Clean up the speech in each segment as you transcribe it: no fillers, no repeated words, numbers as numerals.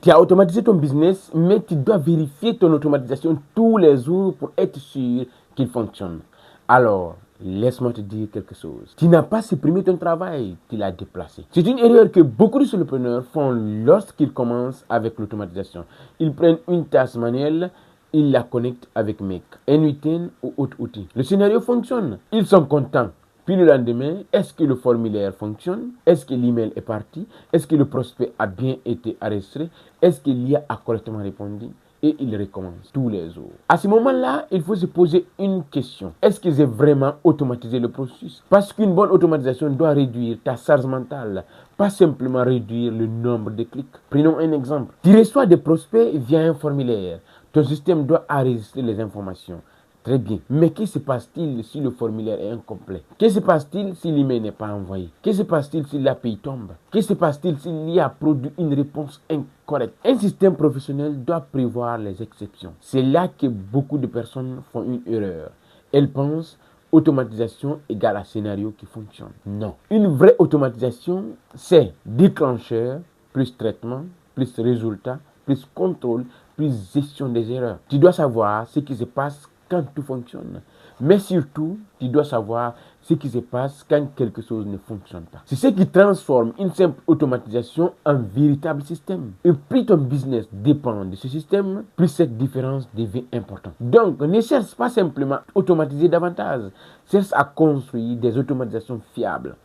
Tu as automatisé ton business, mais tu dois vérifier ton automatisation tous les jours pour être sûr qu'il fonctionne. Alors, laisse-moi te dire quelque chose. Tu n'as pas supprimé ton travail, tu l'as déplacé. C'est une erreur que beaucoup de solopreneurs font lorsqu'ils commencent avec l'automatisation. Ils prennent une tâche manuelle, ils la connectent avec Make, N8N ou autre outil. Le scénario fonctionne. Ils sont contents. Puis le lendemain, est-ce que le formulaire fonctionne? Est-ce que l'email est parti? Est-ce que le prospect a bien été enregistré? Est-ce que l'IA a correctement répondu? Et il recommence tous les jours. À ce moment-là, il faut se poser une question. Est-ce que j'ai vraiment automatisé le processus? Parce qu'une bonne automatisation doit réduire ta charge mentale, pas simplement réduire le nombre de clics. Prenons un exemple. Tu reçois des prospects via un formulaire. Ton système doit enregistrer les informations. Très bien. Mais que se passe-t-il si le formulaire est incomplet? Que se passe-t-il si l'email n'est pas envoyé? Que se passe-t-il si l'API tombe? Que se passe-t-il s'il y a produit une réponse incorrecte? Un système professionnel doit prévoir les exceptions. C'est là que beaucoup de personnes font une erreur. Elles pensent automatisation égale à scénario qui fonctionne. Non. Une vraie automatisation, c'est déclencheur, plus traitement, plus résultat, plus contrôle, plus gestion des erreurs. Tu dois savoir ce qui se passe quand tout fonctionne. Mais surtout, tu dois savoir ce qui se passe quand quelque chose ne fonctionne pas. C'est ce qui transforme une simple automatisation en véritable système. Et plus ton business dépend de ce système, plus cette différence devient importante. Donc, ne cherche pas simplement à automatiser davantage. Cherche à construire des automatisations fiables.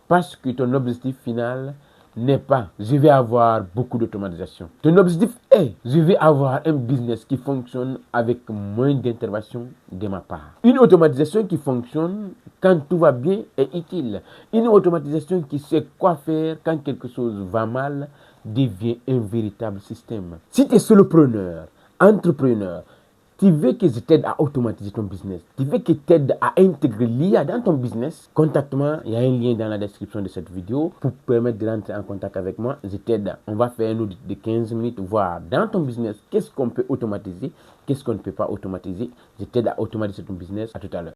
Parce que ton objectif final n'est pas je vais avoir beaucoup d'automatisation. Ton objectif est je vais avoir un business qui fonctionne avec moins d'intervention de ma part. Une automatisation qui fonctionne quand tout va bien est utile. Une automatisation qui sait quoi faire quand quelque chose va mal devient un véritable système. Si tu es solopreneur, entrepreneur, tu veux que je t'aide à automatiser ton business, tu veux que je t'aide à intégrer l'IA dans ton business, contacte-moi, il y a un lien dans la description de cette vidéo pour permettre de rentrer en contact avec moi. Je t'aide, on va faire un audit de 15 minutes, voir dans ton business qu'est-ce qu'on peut automatiser, qu'est-ce qu'on ne peut pas automatiser. Je t'aide à automatiser ton business. À tout à l'heure.